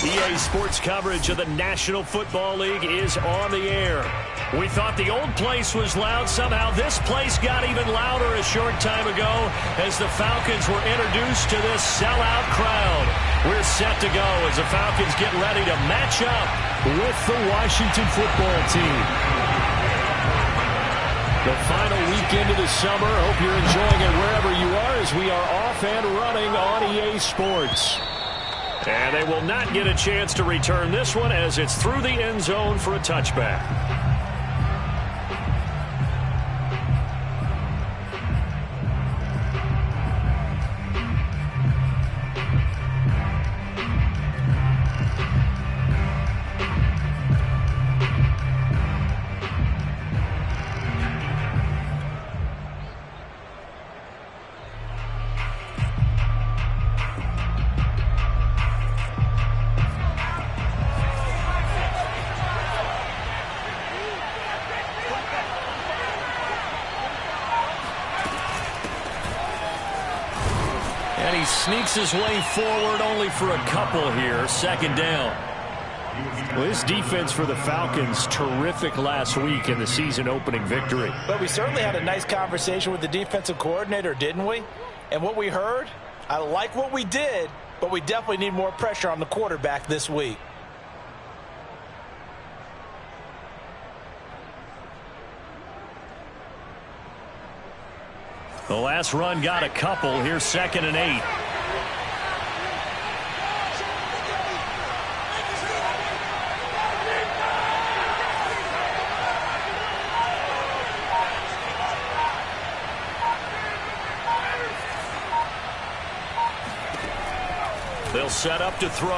EA Sports coverage of the National Football League is on the air. We thought the old place was loud. Somehow this place got even louder a short time ago as the Falcons were introduced to this sellout crowd. We're set to go as the Falcons get ready to match up with the Washington football team. The final weekend of the summer. Hope you're enjoying it wherever you are as we are off and running on EA Sports. And they will not get a chance to return this one as it's through the end zone for a touchback. Sneaks his way forward only for a couple here. Second down. Well, this defense for the Falcons, terrific last week in the season opening victory. But we certainly had a nice conversation with the defensive coordinator, didn't we? And what we heard, I like what we did, but we definitely need more pressure on the quarterback this week. The last run got a couple. Here's 2nd and 8. They'll set up to throw.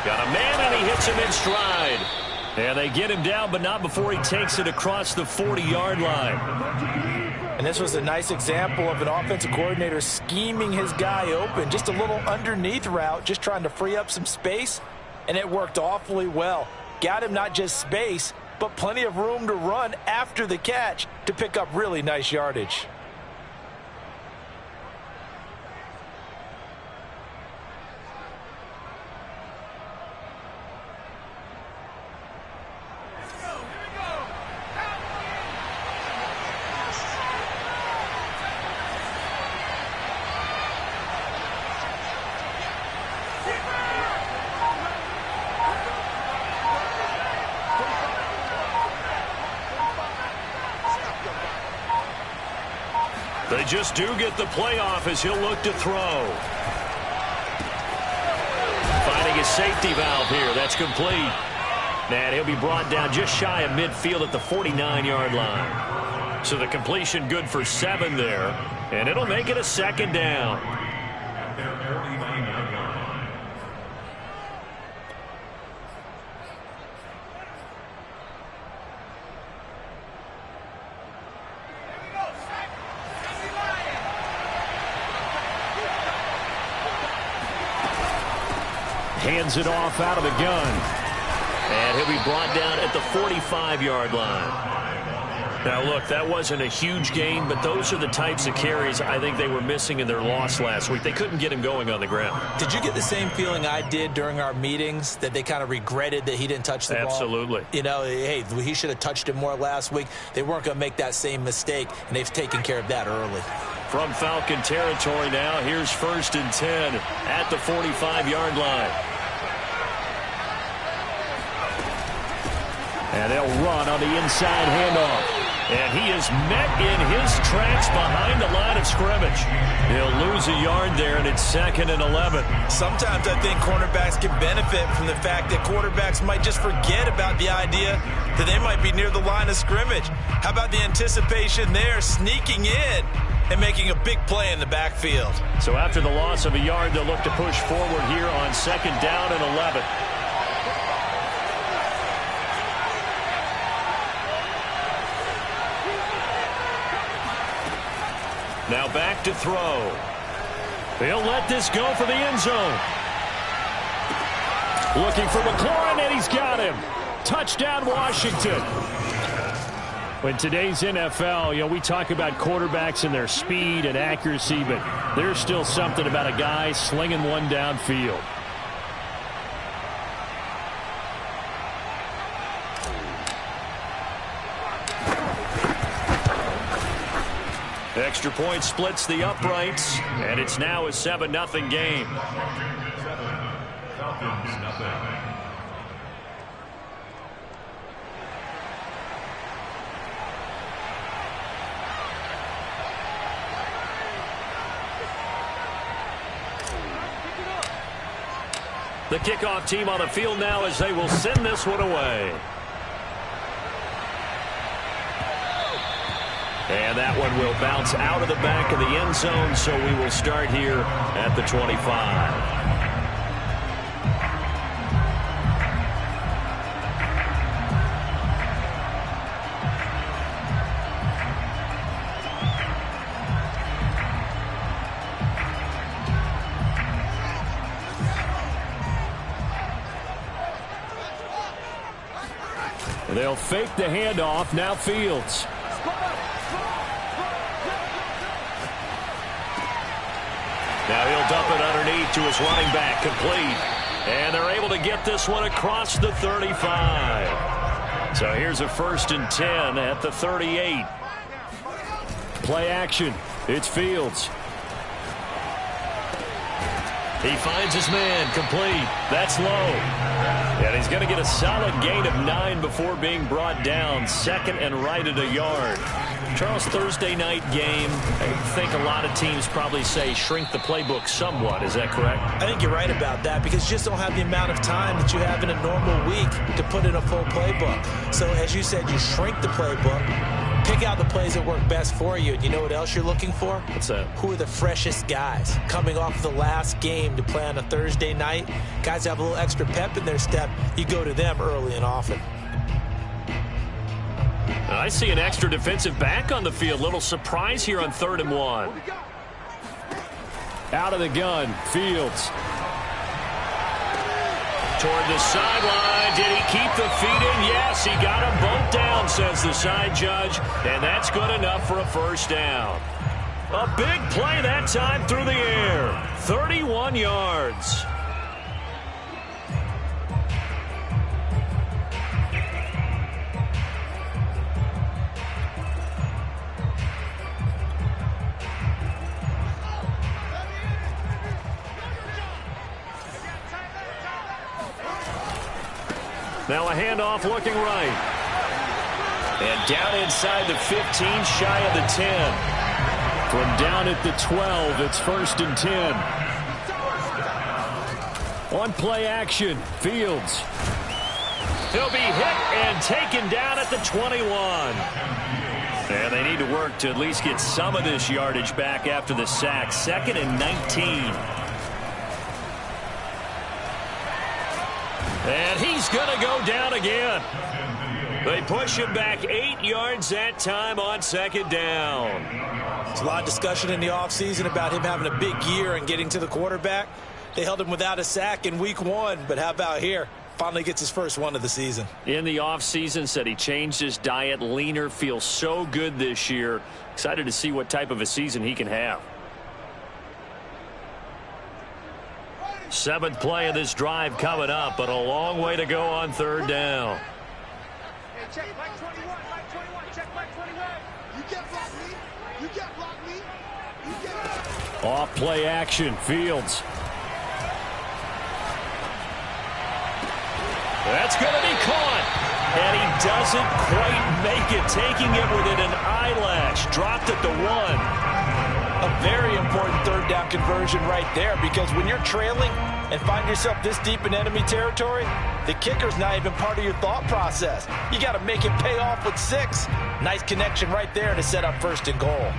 Got a man, and he hits him in stride. And they get him down, but not before he takes it across the 40-yard line. And this was a nice example of an offensive coordinator scheming his guy open. Just a little underneath route, just trying to free up some space, and it worked awfully well. Got him not just space, but plenty of room to run after the catch to pick up really nice yardage. They just do get the playoff as he'll look to throw. Finding his safety valve here. That's complete. And he'll be brought down just shy of midfield at the 49-yard line. So the completion good for 7 there. And it'll make it a 2nd down. Hands it off out of the gun. And he'll be brought down at the 45-yard line. Now, look, that wasn't a huge gain, but those are the types of carries I think they were missing in their loss last week. They couldn't get him going on the ground. Did you get the same feeling I did during our meetings, that they kind of regretted that he didn't touch the ball? Absolutely. You know, hey, he should have touched it more last week. They weren't going to make that same mistake, and they've taken care of that early. From Falcon territory now, here's 1st and 10 at the 45-yard line. And they'll run on the inside handoff. And he is met in his tracks behind the line of scrimmage. He'll lose a yard there, and it's 2nd and 11. Sometimes I think cornerbacks can benefit from the fact that quarterbacks might just forget about the idea that they might be near the line of scrimmage. How about the anticipation there, sneaking in and making a big play in the backfield? So after the loss of a yard, they'll look to push forward here on 2nd down and 11. Now back to throw. He'll let this go for the end zone. Looking for McLaurin, and he's got him. Touchdown, Washington. In today's NFL, we talk about quarterbacks and their speed and accuracy, but there's still something about a guy slinging one downfield. Extra point splits the uprights, and it's now a 7-0 game. Falcons, nothing. The kickoff team on the field now as they will send this one away. And that one will bounce out of the back of the end zone, so we will start here at the 25. They'll fake the handoff. Now Fields. Now he'll dump it underneath to his running back, complete. And they're able to get this one across the 35. So here's a 1st and 10 at the 38. Play action. It's Fields. He finds his man, complete. That's low. And he's going to get a solid gain of 9 before being brought down. 2nd and right at a yard. Charles, Thursday night game, I think a lot of teams probably say shrink the playbook somewhat. Is that correct? I think you're right about that because you just don't have the amount of time that you have in a normal week to put in a full playbook. So as you said, you shrink the playbook, pick out the plays that work best for you. And you know what else you're looking for? What's that? Who are the freshest guys coming off the last game to play on a Thursday night? Guys have a little extra pep in their step. You go to them early and often. I see an extra defensive back on the field. Little surprise here on 3rd and 1. Out of the gun, Fields. Toward the sideline. Did he keep the feet in? Yes, he got them both down, says the side judge. And that's good enough for a 1st down. A big play that time through the air. 31 yards. Now a handoff looking right. And down inside the 15, shy of the 10. From down at the 12, it's 1st and 10. On play action, Fields. He'll be hit and taken down at the 21. And they need to work to at least get some of this yardage back after the sack. 2nd and 19. And he's going to go down again. They push him back 8 yards that time on 2nd down. There's a lot of discussion in the offseason about him having a big year and getting to the quarterback. They held him without a sack in week 1, but how about here? Finally gets his first one of the season. In the offseason, said he changed his diet, leaner, feels so good this year. Excited to see what type of a season he can have. 7th play of this drive coming up, but a long way to go on 3rd down. Hey, check Mike 21, Mike 21, check Mike 21. You can't block me. You can't block me. You can't. Off play action, Fields. That's going to be caught. And he doesn't quite make it, taking it within an eyelash. Dropped at the 1. A very important 3rd down conversion right there, because when you're trailing and find yourself this deep in enemy territory, the kicker's not even part of your thought process. You got to make it pay off with 6. Nice connection right there to set up 1st and goal.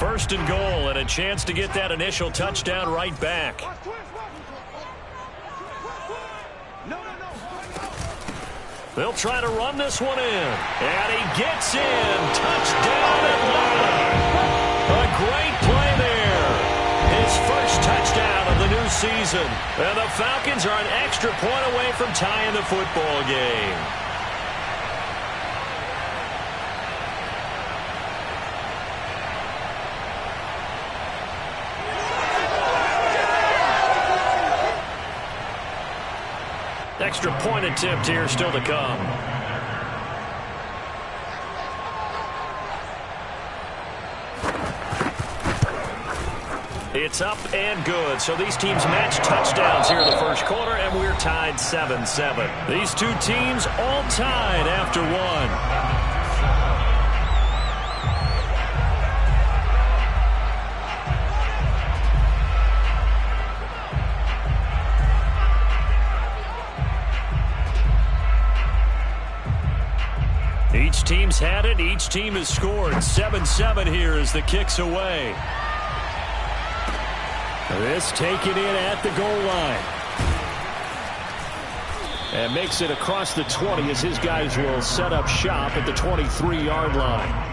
1st and goal, and a chance to get that initial touchdown right back. They'll try to run this one in. And he gets in. Touchdown Atlanta. A great play there. His first touchdown of the new season. And the Falcons are an extra point away from tying the football game. Extra point attempt here still to come. It's up and good. So these teams match touchdowns here in the first quarter, and we're tied 7-7. These two teams all tied after one. Each team's had it. Each team has scored. 7-7 here as the kick's away. This taken in at the goal line. And makes it across the 20 as his guys will set up shop at the 23-yard line.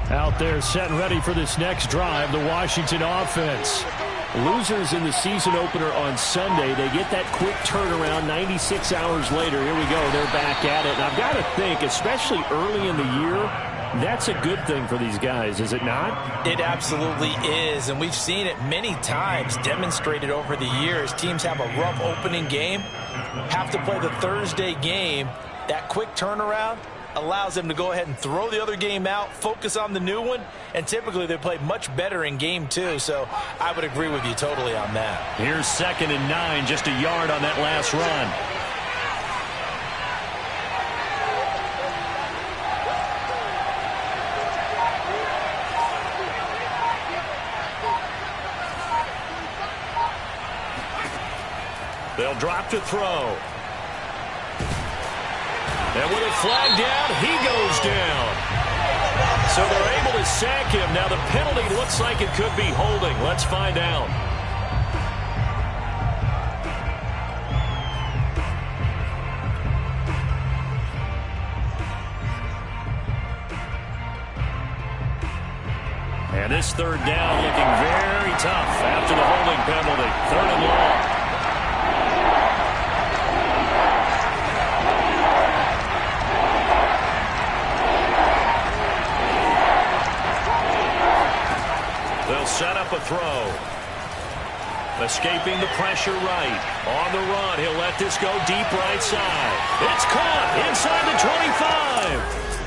Out there set and ready for this next drive, the Washington offense. Losers in the season opener on Sunday. They get that quick turnaround 96 hours later. Here we go. They're back at it. And I've got to think, especially early in the year, that's a good thing for these guys, is it not? It absolutely is, and we've seen it many times demonstrated over the years. Teams have a rough opening game, have to play the Thursday game. That quick turnaround allows them to go ahead and throw the other game out, focus on the new one, and typically they play much better in game two. So I would agree with you totally on that. Here's 2nd and 9, just a yard on that last run. They'll drop to throw. And with it flagged down, he goes down. So they're able to sack him. Now the penalty looks like it could be holding. Let's find out. And this 3rd down looking very tough after the holding penalty. 3rd and long. Set up a throw. Escaping the pressure right. On the run. He'll let this go deep right side. It's caught inside the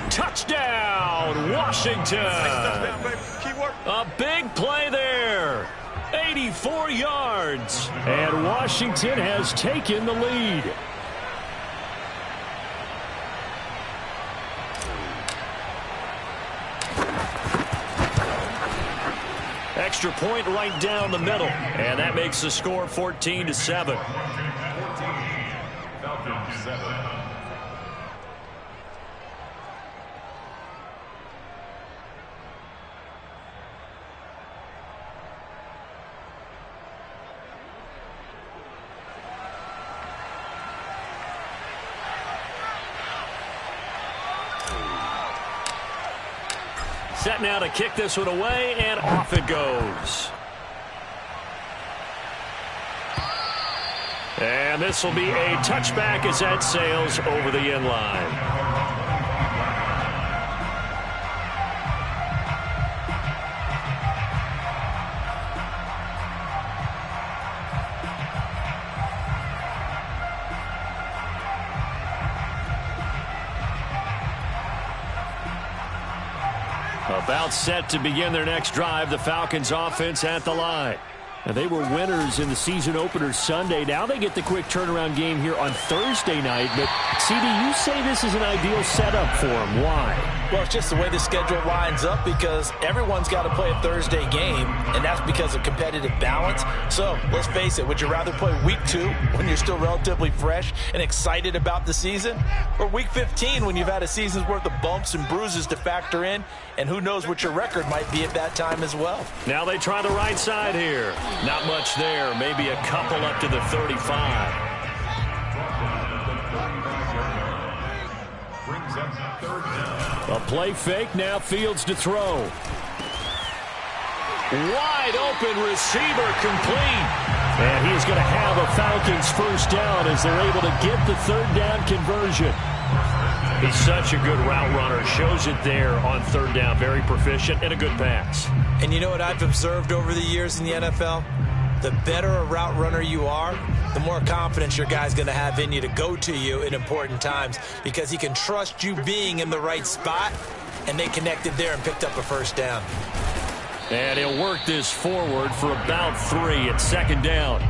25. Touchdown, Washington. A big play there. 84 yards. And Washington has taken the lead. Extra point right down the middle. And that makes the score 14-7. Falcons 7. Set now to kick this one away, and off it goes. And this will be a touchback as that sails over the end line. About set to begin their next drive, the Falcons offense at the line. Now, they were winners in the season opener Sunday. Now they get the quick turnaround game here on Thursday night. But, CD, you say this is an ideal setup for them. Why? Well, it's just the way the schedule lines up because everyone's got to play a Thursday game, and that's because of competitive balance. So, let's face it, would you rather play week 2 when you're still relatively fresh and excited about the season? Or week 15 when you've had a season's worth of bumps and bruises to factor in, and who knows what your record might be at that time as well. Now they try the right side here. Not much there. Maybe a couple up to the 35. A play fake, now Fields to throw. Wide open receiver, complete. And he's going to have a Falcons first down as they're able to get the third down conversion. He's such a good route runner. Shows it there on third down. Very proficient and a good pass. And you know what I've observed over the years in the NFL? The better a route runner you are, the more confidence your guy's going to have in you to go to you in important times because he can trust you being in the right spot, and they connected there and picked up a first down. And he'll work this forward for about 3 at second down.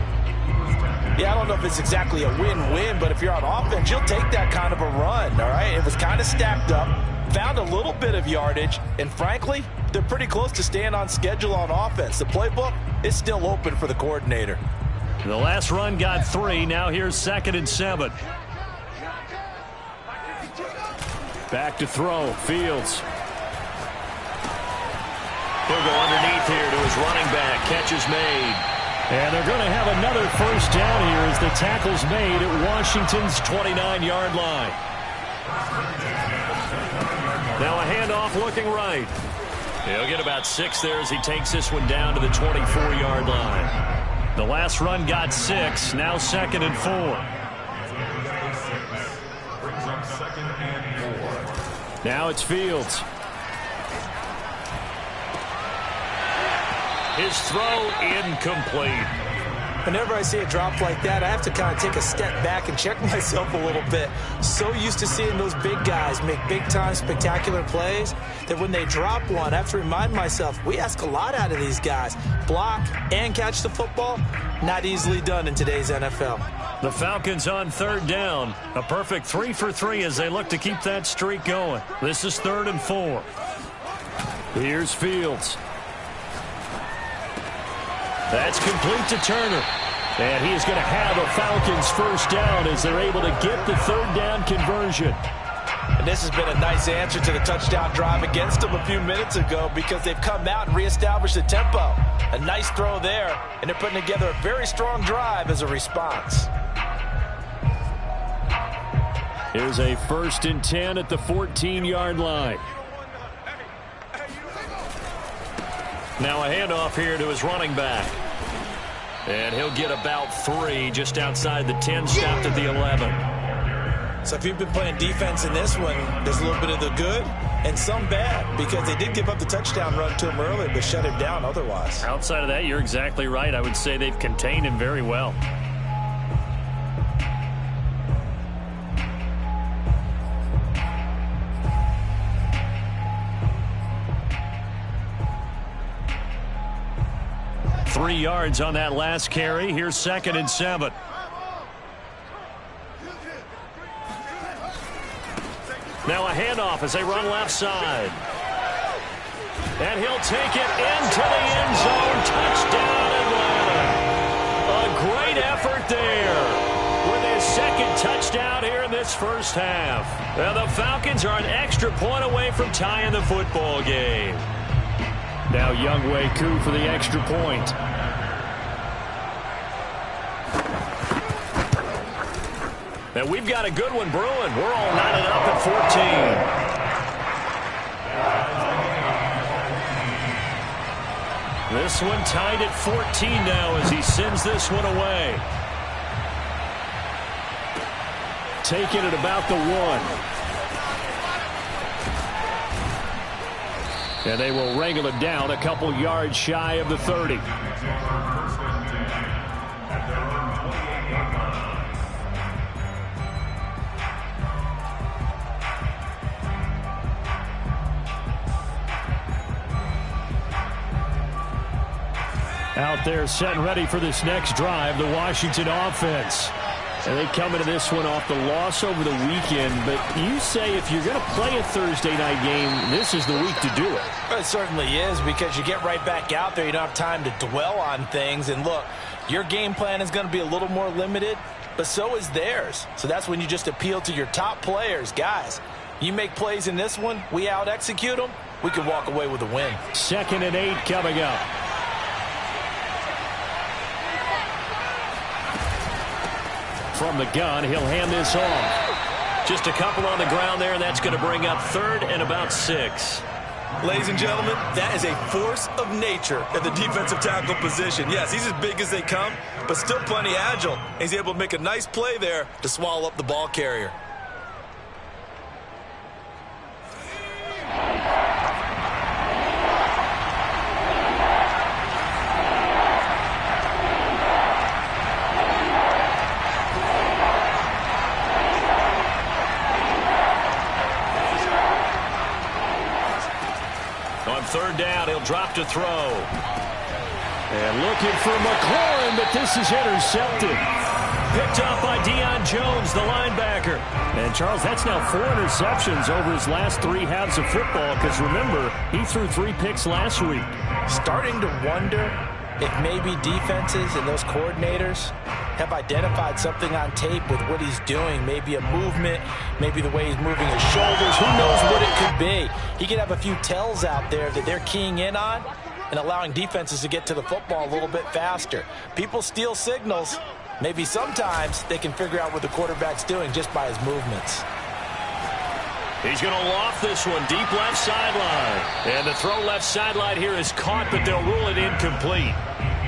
Yeah, I don't know if it's exactly a win-win, but if you're on offense, you'll take that kind of a run, all right? It was kind of stacked up, found a little bit of yardage, and frankly, they're pretty close to staying on schedule on offense. The playbook is still open for the coordinator. The last run got 3. Now here's 2nd and 7. Back to throw. Fields. He'll go underneath here to his running back. Catch is made. And they're going to have another first down here as the tackle's made at Washington's 29-yard line. Now a handoff looking right. He'll get about 6 there as he takes this one down to the 24-yard line. The last run got 6. Now 2nd and 4. Now it's Fields. His throw incomplete. Whenever I see a drop like that, I have to kind of take a step back and check myself a little bit. So used to seeing those big guys make big-time spectacular plays that when they drop one, I have to remind myself, we ask a lot out of these guys. Block and catch the football, not easily done in today's NFL. The Falcons on third down. A perfect 3 for 3 as they look to keep that streak going. This is 3rd and 4. Here's Fields. That's complete to Turner. And he is going to have a Falcons first down as they're able to get the third down conversion. And this has been a nice answer to the touchdown drive against them a few minutes ago because they've come out and reestablished the tempo. A nice throw there, and they're putting together a very strong drive as a response. Here's a 1st and 10 at the 14-yard line. Now a handoff here to his running back. And he'll get about 3 just outside the 10, stopped at the 11. So if you've been playing defense in this one, there's a little bit of the good and some bad because they did give up the touchdown run to him earlier but shut him down otherwise. Outside of that, you're exactly right. I would say they've contained him very well. Three yards on that last carry. Here's 2nd and 7. Now a handoff as they run left side. And he'll take it into the end zone. Touchdown, Atlanta. A great effort there with his 2nd touchdown here in this first half. Now the Falcons are an extra point away from tying the football game. Now Younghoe Koo for the extra point. And we've got a good one brewing. We're all knotted up at 14. This one tied at 14 now as he sends this one away. Taking it about the 1. And they will wrangle it down a couple yards shy of the 30. Out there set and ready for this next drive, the Washington offense. And they come into this one off the loss over the weekend. But you say if you're going to play a Thursday night game, this is the week to do it. It certainly is because you get right back out there. You don't have time to dwell on things. And look, your game plan is going to be a little more limited, but so is theirs. So that's when you just appeal to your top players. Guys, you make plays in this one, we out-execute them, we can walk away with a win. 2nd and 8 coming up. From the gun, he'll hand this off. Just a couple on the ground there, and that's going to bring up third and about 6. Ladies and gentlemen, that is a force of nature at the defensive tackle position. Yes, he's as big as they come, but still plenty agile. He's able to make a nice play there to swallow up the ball carrier. Third down, he'll drop to throw. And looking for McLaurin, but this is intercepted. Picked up by Deion Jones, the linebacker. And, Charles, that's now 4 interceptions over his last 3 halves of football, because, remember, he threw 3 picks last week. Starting to wonder if maybe defenses and those coordinators have identified something on tape with what he's doing. Maybe a movement, maybe the way he's moving his shoulders. Who knows what it could be? He could have a few tells out there that they're keying in on and allowing defenses to get to the football a little bit faster. People steal signals. Maybe sometimes they can figure out what the quarterback's doing just by his movements. He's going to loft this one deep left sideline. And the throw left sideline here is caught, but they'll rule it incomplete.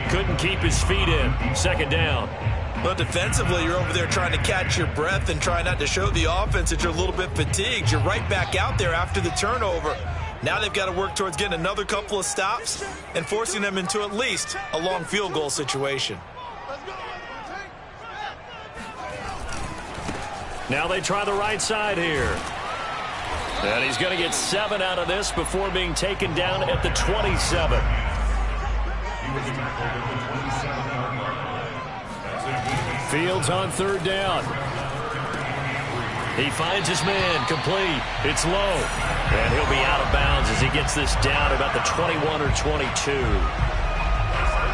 Couldn't keep his feet in. Second down. Well, defensively, you're over there trying to catch your breath and try not to show the offense that you're a little bit fatigued. You're right back out there after the turnover. Now they've got to work towards getting another couple of stops and forcing them into at least a long field goal situation. Now they try the right side here. And he's going to get 7 out of this before being taken down at the 27. Fields on third down. He finds his man, complete. It's low. And he'll be out of bounds as he gets this down about the 21 or 22.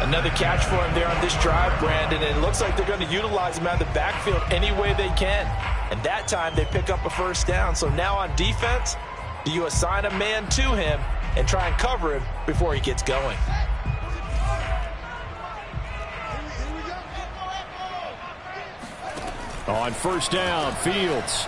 Another catch for him there on this drive, Brandon, and it looks like they're going to utilize him out of the backfield any way they can. And that time they pick up a first down. So now on defense, do you assign a man to him and try and cover him before he gets going? On first down, Fields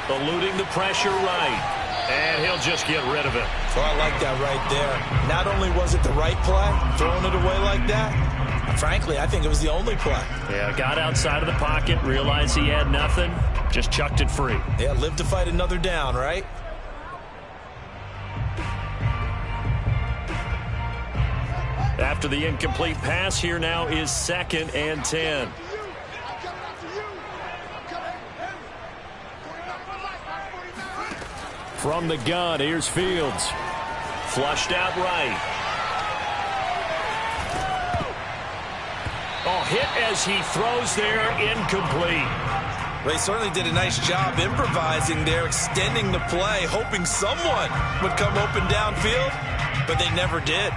eluding the pressure right. And he'll just get rid of it. So I like that right there. Not only was it the right play, throwing it away like that, frankly, I think it was the only play. Yeah, got outside of the pocket, realized he had nothing, just chucked it free. Yeah, live to fight another down, right? After the incomplete pass, here now is 2nd and 10. From the gun, here's Fields. Flushed out right. Oh, hit as he throws there, incomplete. Well, he certainly did a nice job improvising there, extending the play, hoping someone would come open downfield, but they never did.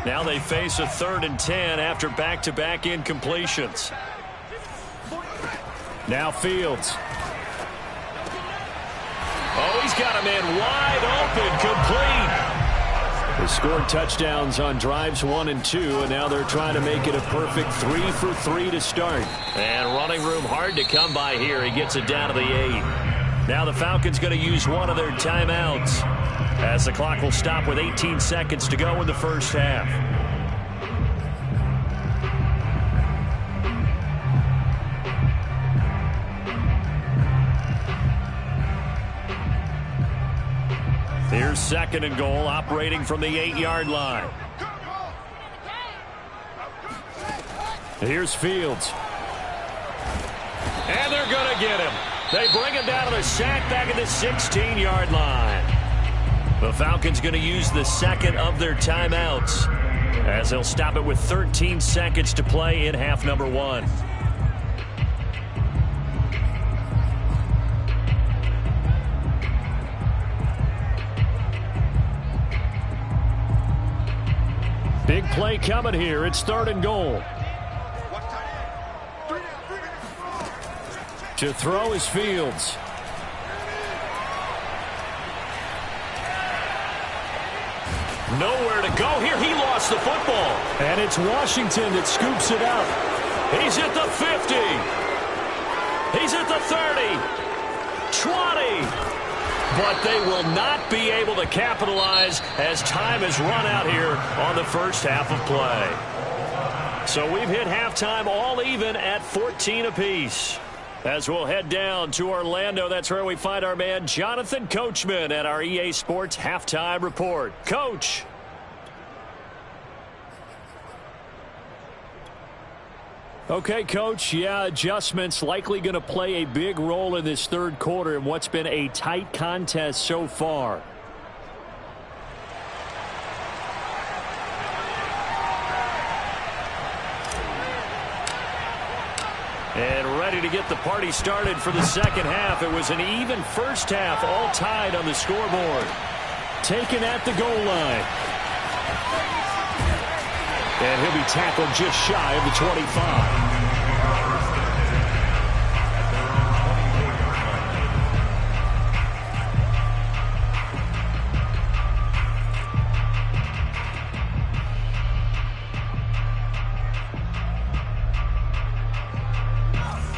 Now they face a 3rd and 10 after back-to-back incompletions. Now Fields. Oh, he's got a man wide open, complete. They scored touchdowns on drives 1 and 2, and now they're trying to make it a perfect 3 for 3 to start. And running room hard to come by here. He gets it down to the 8. Now the Falcons going to use one of their timeouts, as the clock will stop with 18 seconds to go in the first half. Here's 2nd and goal, operating from the 8-yard line. Here's Fields. And they're going to get him. They bring him down to the sack back at the 16-yard line. The Falcons going to use the 2nd of their timeouts, as they'll stop it with 13 seconds to play in half number 1. Big play coming here. It's 3rd and goal. To throw is Fields. Nowhere to go here. He lost the football. And it's Washington that scoops it up. He's at the 50. He's at the 30. 20. But they will not be able to capitalize as time has run out here on the first half of play. So we've hit halftime all even at 14 apiece. As we'll head down to Orlando, that's where we find our man Jonathan Coachman at our EA Sports Halftime Report. Coach. Okay, Coach, yeah, adjustments likely going to play a big role in this third quarter in what's been a tight contest so far. And ready to get the party started for the second half. It was an even first half, all tied on the scoreboard. Taken at the goal line. And he'll be tackled just shy of the 25.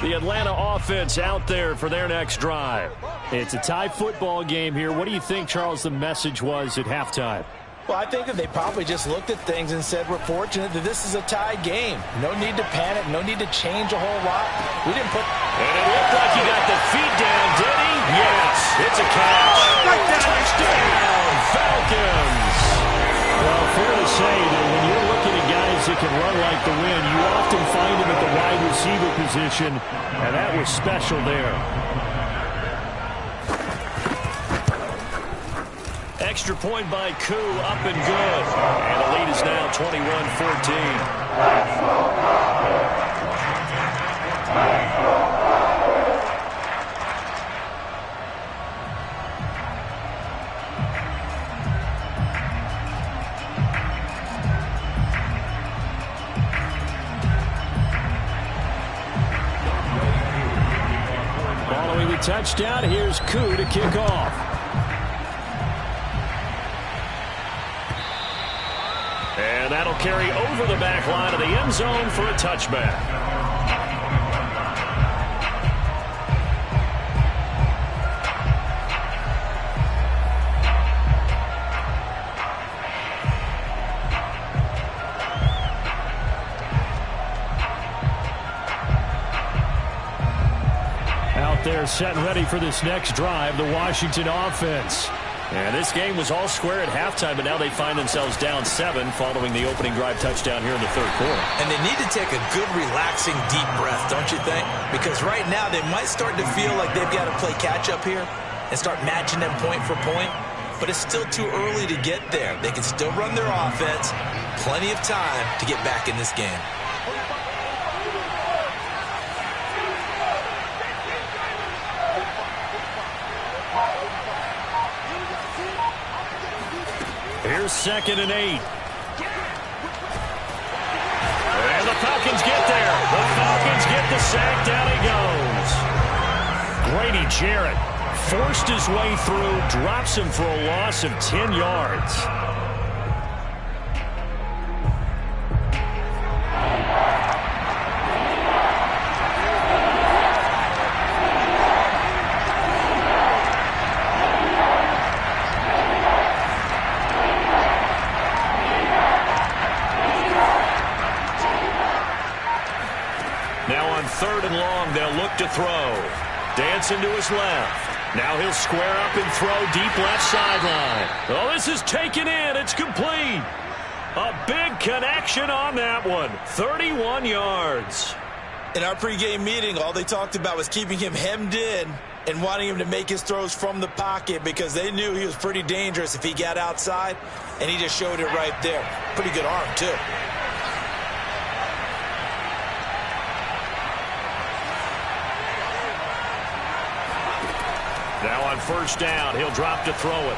The Atlanta offense out there for their next drive. It's a tie football game here. What do you think, Charles, the message was at halftime? Well, I think that they probably just looked at things and said, we're fortunate that this is a tie game. No need to panic. No need to change a whole lot. We didn't put... And it looked like he got the feet down, did he? Yes, it's a catch. Right down your down, Falcons. Well, fair to say that when you're looking at guys that can run like the wind, you often find them at the wide receiver position, and that was special there. Extra point by Koo, up and good. And the lead is now 21-14. Following the touchdown, here's Koo to kick off. And that'll carry over the back line of the end zone for a touchback. Out there set and ready for this next drive, the Washington offense. And this game was all square at halftime, but now they find themselves down 7 following the opening drive touchdown here in the third quarter. And they need to take a good, relaxing, deep breath, don't you think? Because right now they might start to feel like they've got to play catch-up here and start matching them point for point. But it's still too early to get there. They can still run their offense. Plenty of time to get back in this game. Here's 2nd and 8. And the Falcons get there. The Falcons get the sack. Down he goes. Grady Jarrett forced his way through, drops him for a loss of 10 yards. Now on 3rd and long, they'll look to throw. Dancing to his left. Now he'll square up and throw deep left sideline. Oh, this is taken in. It's complete. A big connection on that one. 31 yards. In our pregame meeting, all they talked about was keeping him hemmed in and wanting him to make his throws from the pocket because they knew he was pretty dangerous if he got outside, and he just showed it right there. Pretty good arm, too. Now on 1st down, he'll drop to throw it.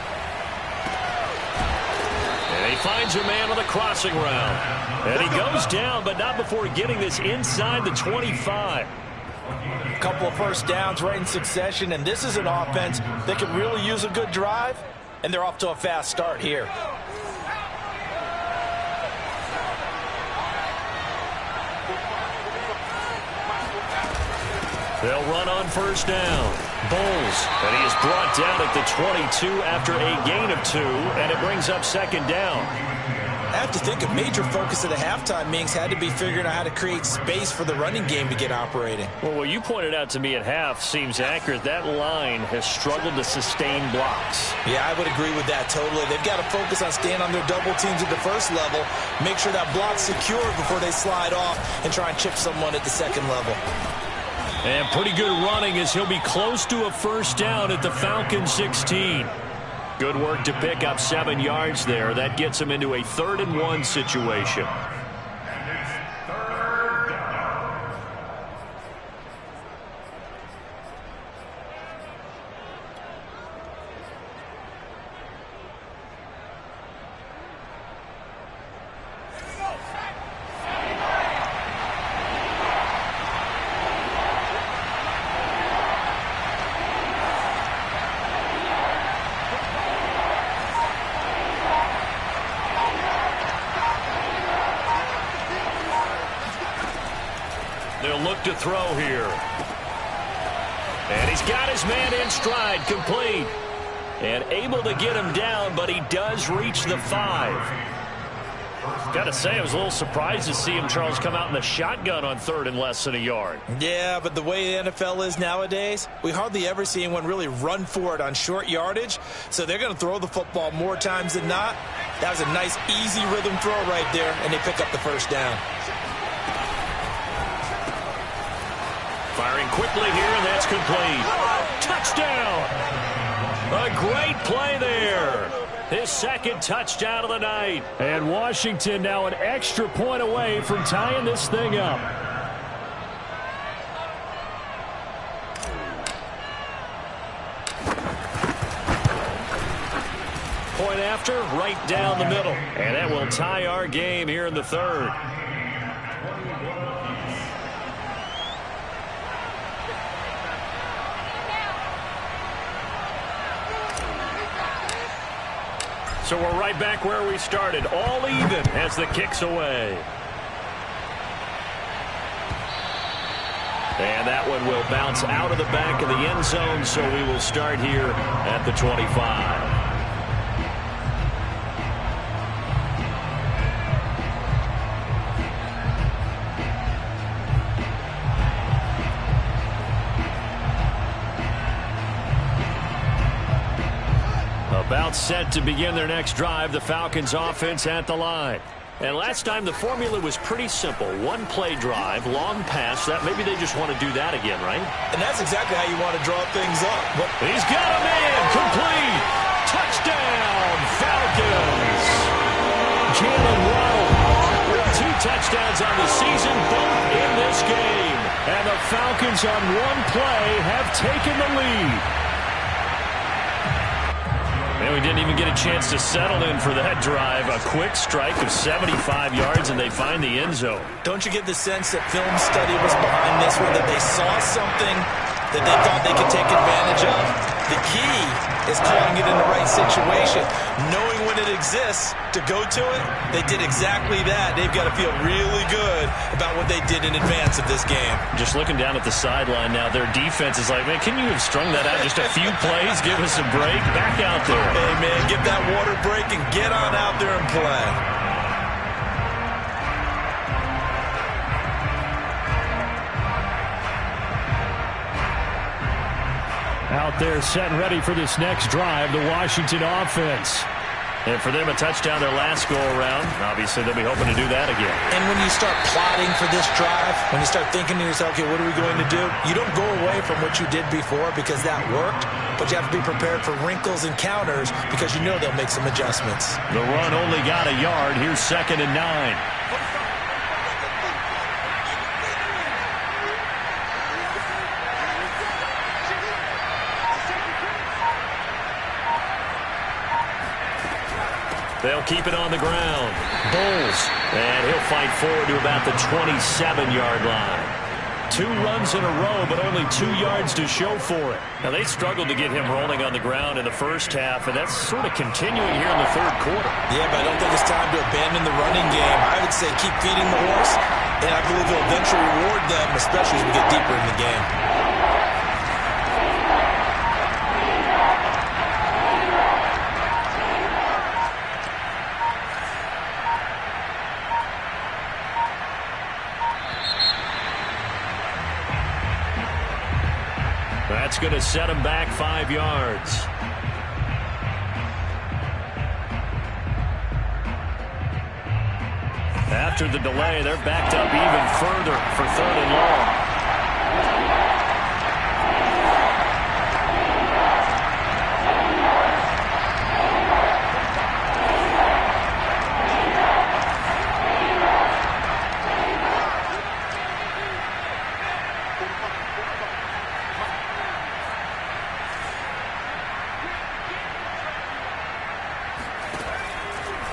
And he finds a man on the crossing route. And he goes down, but not before getting this inside the 25. A couple of first downs right in succession, and this is an offense that could really use a good drive, and they're off to a fast start here. They'll run on first down. Bowles, and he is brought down at the 22 after a gain of 2, and it brings up second down. I have to think a major focus of the halftime meetings had to be figuring out how to create space for the running game to get operating. Well, what you pointed out to me at half seems accurate. That line has struggled to sustain blocks. Yeah, I would agree with that totally. They've got to focus on staying on their double teams at the first level, make sure that block's secure before they slide off and try and chip someone at the second level. And pretty good running as he'll be close to a first down at the Falcons 16. Good work to pick up 7 yards there. That gets him into a 3rd and 1 situation. They'll look to throw here. And he's got his man in stride, complete. And able to get him down, but he does reach the 5. Got to say, I was a little surprised to see him, Charles, come out in the shotgun on 3rd and less than a yard. Yeah, but the way the NFL is nowadays, we hardly ever see anyone really run for it on short yardage. So they're going to throw the football more times than not. That was a nice, easy rhythm throw right there, and they pick up the first down. Firing quickly here, and that's complete. Touchdown! A great play there. His 2nd touchdown of the night. And Washington now an extra point away from tying this thing up. Point after, right down the middle. And that will tie our game here in the 3rd. So we're right back where we started, all even as the kick's away. And that one will bounce out of the back of the end zone, so we will start here at the 25. About set to begin their next drive, the Falcons offense at the line. And last time the formula was pretty simple. 1-play drive, long pass. That maybe they just want to do that again, right? And that's exactly how you want to draw things up. But he's got a man, complete. Touchdown, Falcons. Jalen Waddle with 2 touchdowns on the season, both in this game. And the Falcons on 1 play have taken the lead. And we didn't even get a chance to settle in for that drive. A quick strike of 75 yards, and they find the end zone. Don't you get the sense that film study was behind this one, that they saw something that they thought they could take advantage of? The key is calling it in the right situation. Knowing when it exists to go to it, they did exactly that. They've got to feel really good about what they did in advance of this game. Just looking down at the sideline now, their defense is like, man, can you have strung that out just a few plays? Give us a break. Back out there. Hey, man, get that water break and get on out there and play. Out there set and ready for this next drive, the Washington offense. And for them, a touchdown their last go-around. Obviously, they'll be hoping to do that again. And when you start plotting for this drive, when you start thinking to yourself, okay, what are we going to do? You don't go away from what you did before because that worked, but you have to be prepared for wrinkles and counters because you know they'll make some adjustments. The run only got a yard. Here's 2nd and 9. They'll keep it on the ground. Bowles. And he'll fight forward to about the 27-yard line. 2 runs in a row, but only 2 yards to show for it. Now, they struggled to get him rolling on the ground in the first half, and that's sort of continuing here in the 3rd quarter. Yeah, but I don't think it's time to abandon the running game. I would say keep feeding the horse, and I believe it'll eventually reward them, especially as we get deeper in the game. that's going to set him back 5 yards. After the delay, they're backed up even further for 3rd and long.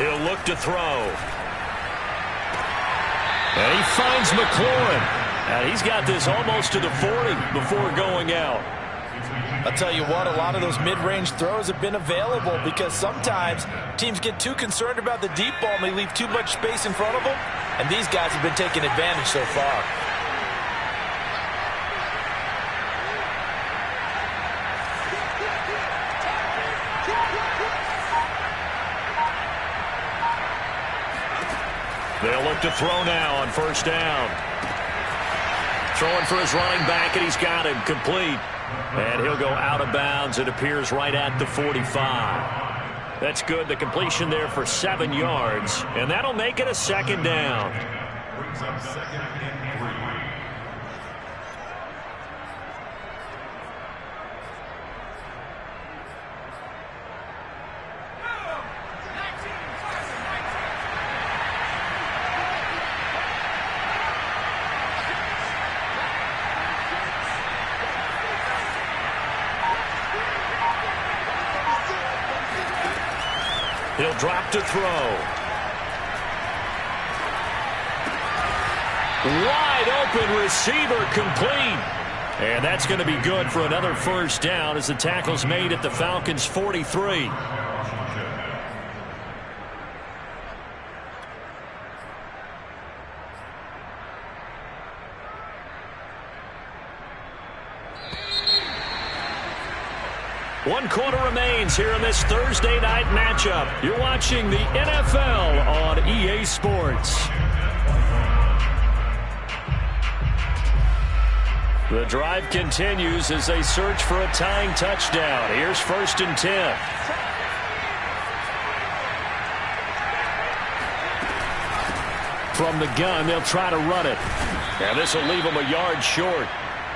He'll look to throw. And he finds McLaurin. And he's got this almost to the 40 before going out. I'll tell you what, a lot of those mid-range throws have been available because sometimes teams get too concerned about the deep ball and they leave too much space in front of them. And these guys have been taking advantage so far. They'll look to throw now on 1st down. Throwing for his running back, and he's got him complete. And he'll go out of bounds. It appears right at the 45. That's good. The completion there for 7 yards. And that'll make it a 2nd down. Brings up 2nd and 3. He'll drop to throw. Wide open receiver complete. And that's going to be good for another 1st down as the tackle's made at the Falcons' 43. One quarter remains here in this Thursday night matchup. You're watching the NFL on EA Sports. The drive continues as they search for a tying touchdown. Here's 1st and 10. From the gun, they'll try to run it. And this will leave them a yard short.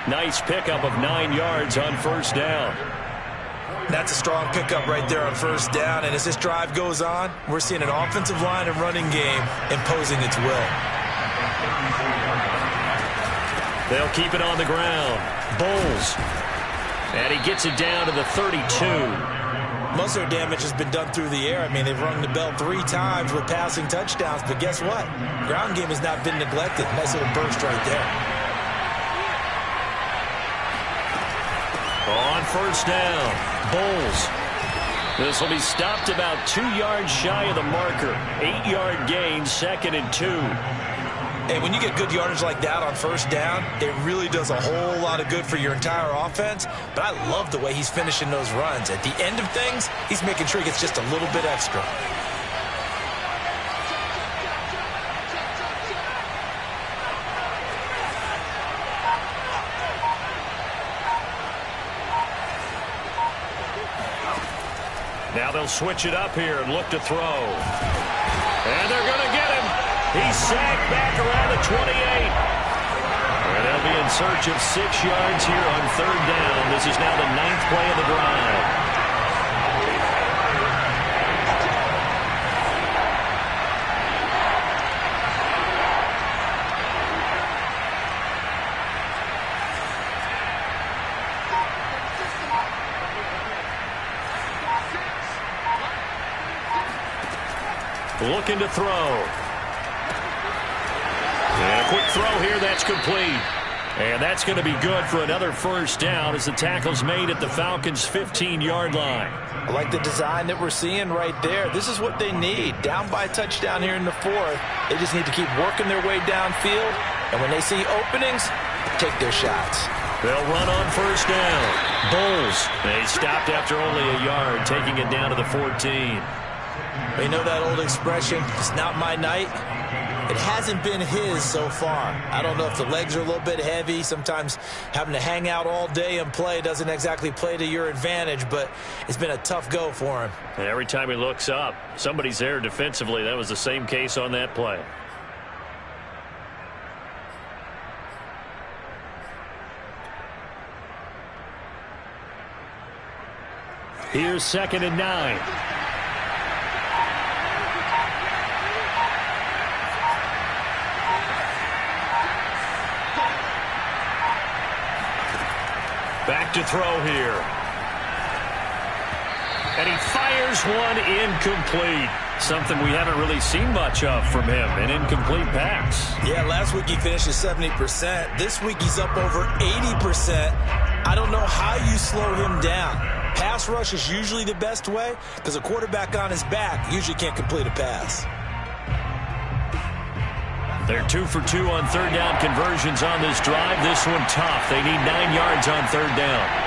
Nice pickup of 9 yards on 1st down. That's a strong pickup right there on 1st down. And as this drive goes on, we're seeing an offensive line and running game imposing its will. They'll keep it on the ground. Bowles. And he gets it down to the 32. Most of their damage has been done through the air. I mean, they've rung the bell 3 times with passing touchdowns. But guess what? Ground game has not been neglected. Nice little burst right there. On 1st down, Bowles. This will be stopped about 2 yards shy of the marker. 8-yard gain, 2nd and 2. And when you get good yardage like that on 1st down, it really does a whole lot of good for your entire offense. But I love the way he's finishing those runs. At the end of things, he's making sure he gets just a little bit extra. Now they'll switch it up here and look to throw. And they're going to get him. He's sacked back around the 28. And they'll be in search of 6 yards here on 3rd down. This is now the 9th play of the drive. Looking to throw. And a quick throw here, that's complete. And that's going to be good for another 1st down as the tackle's made at the Falcons' 15-yard line. I like the design that we're seeing right there. This is what they need. Down by a touchdown here in the 4th. They just need to keep working their way downfield. And when they see openings, take their shots. They'll run on 1st down. Bowles. They stopped after only a yard, taking it down to the 14. You know that old expression, it's not my night? It hasn't been his so far. I don't know if the legs are a little bit heavy. Sometimes having to hang out all day and play doesn't exactly play to your advantage, but it's been a tough go for him. And every time he looks up, somebody's there defensively. That was the same case on that play. Here's 2nd and 9. Back to throw here. And he fires one incomplete. Something we haven't really seen much of from him, an incomplete pass. Yeah, last week he finished at 70%. This week he's up over 80%. I don't know how you slow him down. Pass rush is usually the best way because a quarterback on his back usually can't complete a pass. They're 2 for 2 on third down conversions on this drive. This one tough. They need 9 yards on third down.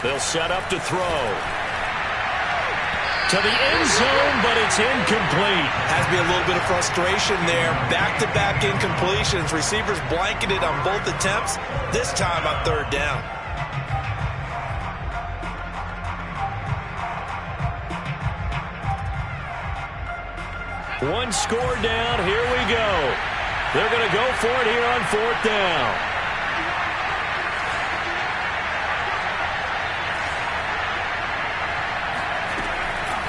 They'll set up to throw. To the end zone, but it's incomplete. Has to be a little bit of frustration there. Back-to-back incompletions. Receivers blanketed on both attempts, this time on third down. One score down. Here we go. They're going to go for it here on fourth down.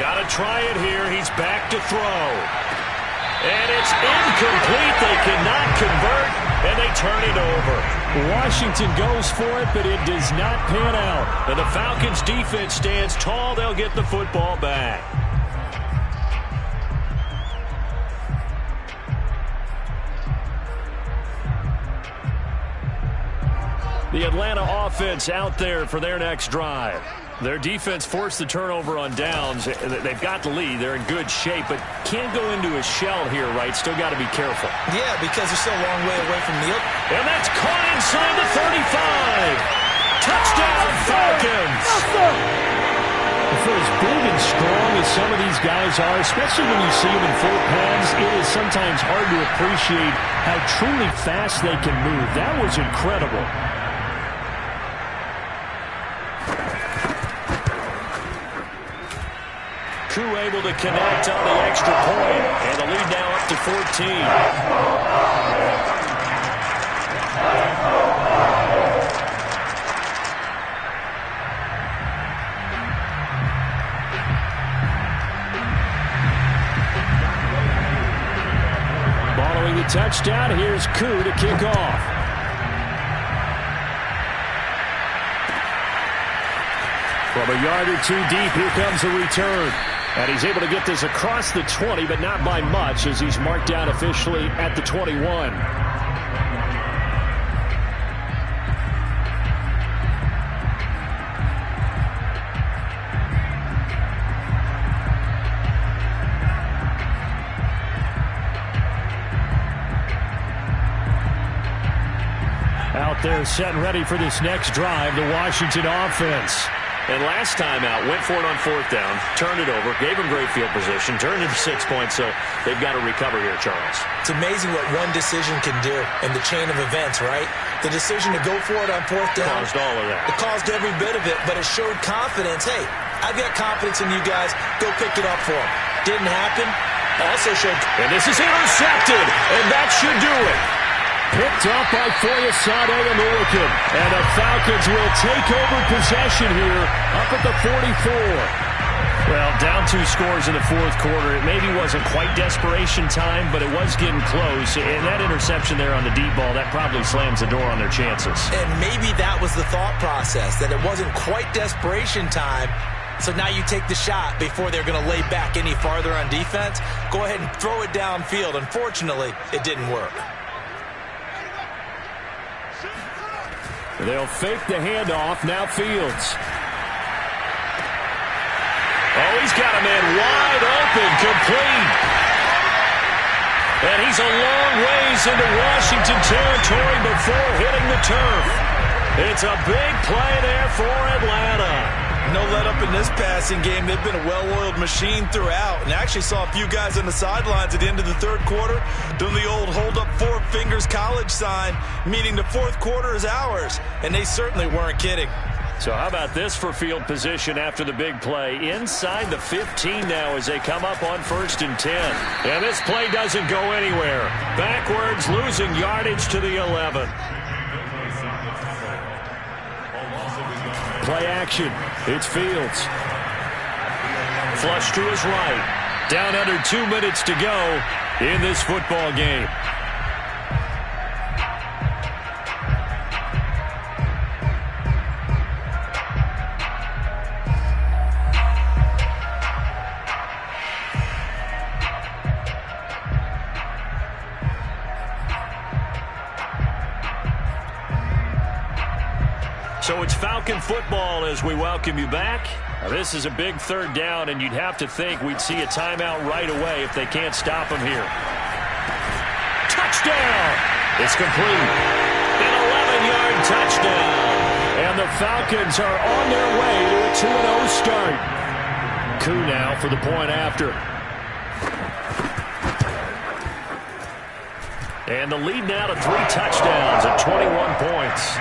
Got to try it here. He's back to throw. And it's incomplete. They cannot convert, and they turn it over. Washington goes for it, but it does not pan out. And the Falcons' defense stands tall. They'll get the football back. The Atlanta offense out there for their next drive. Their defense forced the turnover on downs. They've got the lead. They're in good shape, but can't go into a shell here, right? Still got to be careful. Yeah, because they're still a long way away from the... And that's caught inside the 35. Touchdown, Falcons! For as big and strong as some of these guys are, especially when you see them in full pads, it is sometimes hard to appreciate how truly fast they can move. That was incredible. Koo able to connect on the extra point, and the lead now up to 14. Following the touchdown, here's Koo to kick off. From a yard or two deep, here comes a return. And he's able to get this across the 20, but not by much, as he's marked down officially at the 21. Out there set and ready for this next drive, the Washington offense. And last time out, went for it on fourth down, turned it over, gave him great field position, turned it to 6 points, so they've got to recover here, Charles. It's amazing what one decision can do in the chain of events, right? The decision to go for it on fourth down. Caused all of that. It caused every bit of it, but it showed confidence. Hey, I've got confidence in you guys. Go pick it up for them. Didn't happen. Also showed... And this is intercepted, and that should do it. Picked up by Foyesade and Milliken. And the Falcons will take over possession here up at the 44. Well, down 2 scores in the fourth quarter. It maybe wasn't quite desperation time, but it was getting close. And that interception there on the deep ball, that probably slams the door on their chances. And maybe that was the thought process, that it wasn't quite desperation time. So now you take the shot before they're going to lay back any farther on defense. Go ahead and throw it downfield. Unfortunately, it didn't work. They'll fake the handoff. Now Fields. Oh, he's got a man wide open, complete. And he's a long ways into Washington territory before hitting the turf. It's a big play there for Atlanta. No let up in this passing game. They've been a well-oiled machine throughout. And I actually saw a few guys on the sidelines at the end of the third quarter doing the old hold up four fingers college sign, meaning the fourth quarter is ours. And they certainly weren't kidding. So how about this for field position after the big play? Inside the 15 now as they come up on 1st and 10. And this play doesn't go anywhere. Backwards, losing yardage to the 11. Play action. It's Fields. Flush to his right. Down under 2 minutes to go in this football game. So it's Falcon football as we welcome you back. Now, this is a big third down, and you'd have to think we'd see a timeout right away if they can't stop him here. Touchdown! It's complete. An 11-yard touchdown. And the Falcons are on their way to a 2-0 start. Coup now for the point after. And the lead now to 3 touchdowns at 21 points.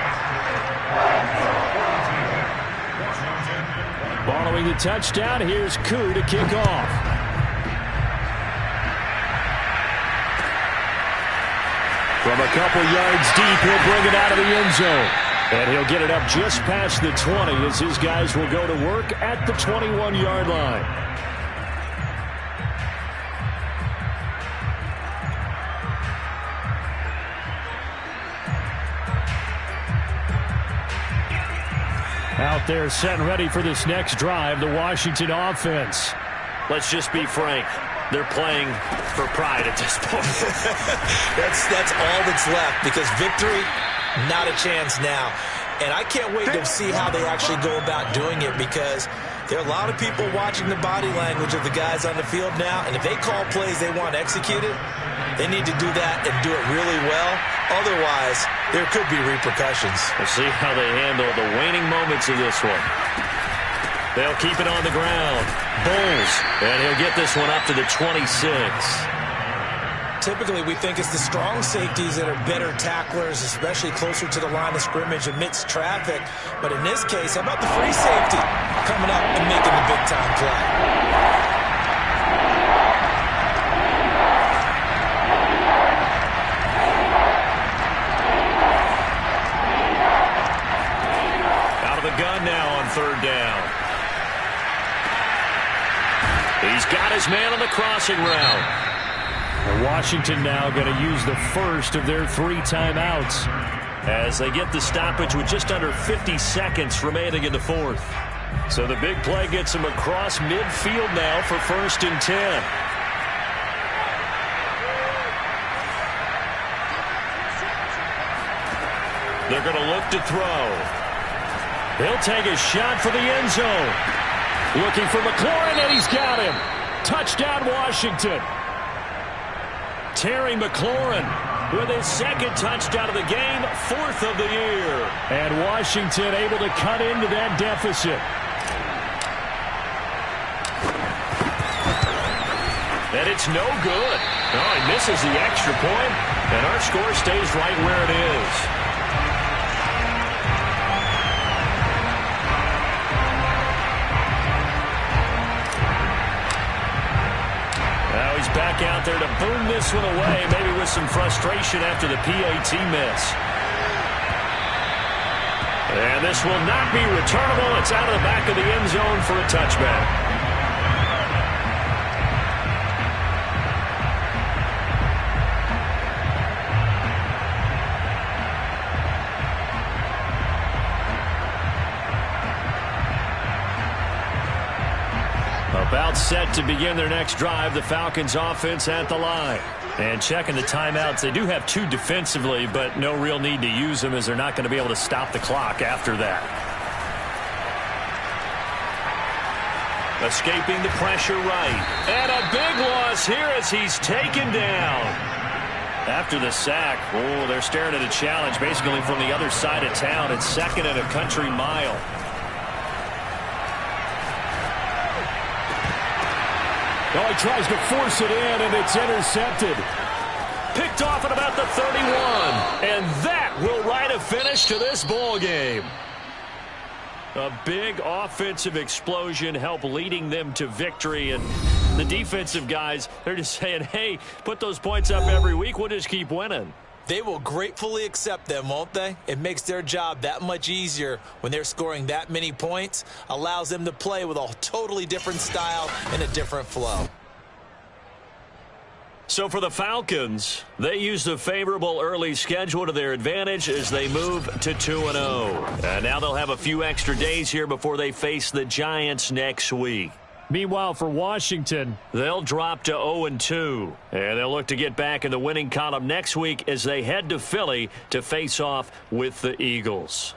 Following the touchdown, here's Coup to kick off. From a couple yards deep, he'll bring it out of the end zone. And he'll get it up just past the 20 as his guys will go to work at the 21-yard line. Out there set and ready for this next drive, the Washington offense. Let's just be frank. They're playing for pride at this point. That's all that's left, because victory, not a chance now. And I can't wait to see how they actually go about doing it, because there are a lot of people watching the body language of the guys on the field now, and if they call plays they want executed, they need to do that and do it really well. Otherwise, there could be repercussions. We'll see how they handle the waning moments of this one. They'll keep it on the ground. Bulls, and he'll get this one up to the 26. Typically, we think it's the strong safeties that are better tacklers, especially closer to the line of scrimmage amidst traffic. But in this case, how about the free safety coming up and making the big-time play? Gun now on 3rd down. He's got his man on the crossing route. And Washington now going to use the first of their 3 timeouts as they get the stoppage with just under 50 seconds remaining in the 4th. So the big play gets him across midfield now for 1st and 10. They're going to look to throw. He'll take a shot for the end zone. Looking for McLaurin, and he's got him. Touchdown, Washington. Terry McLaurin with his 2nd touchdown of the game, 4th of the year. And Washington able to cut into that deficit. And it's no good. Oh, he misses the extra point, and our score stays right where it is. Back out there to boom this one away, maybe with some frustration after the PAT miss. And this will not be returnable. It's out of the back of the end zone for a touchback. About set to begin their next drive, the Falcons offense at the line. And checking the timeouts, they do have 2 defensively, but no real need to use them as they're not going to be able to stop the clock after that. Escaping the pressure right. And a big loss here as he's taken down. After the sack, oh, they're staring at a challenge basically from the other side of town. It's 2nd and a country mile. Oh, he tries to force it in, and it's intercepted. Picked off at about the 31. And that will write a finish to this ball game. A big offensive explosion helped leading them to victory. And the defensive guys, they're just saying, hey, put those points up every week. We'll just keep winning. They will gratefully accept them, won't they? It makes their job that much easier when they're scoring that many points. Allows them to play with a totally different style and a different flow. So for the Falcons, they use the favorable early schedule to their advantage as they move to 2-0. And now they'll have a few extra days here before they face the Giants next week. Meanwhile, for Washington, they'll drop to 0-2. And they'll look to get back in the winning column next week as they head to Philly to face off with the Eagles.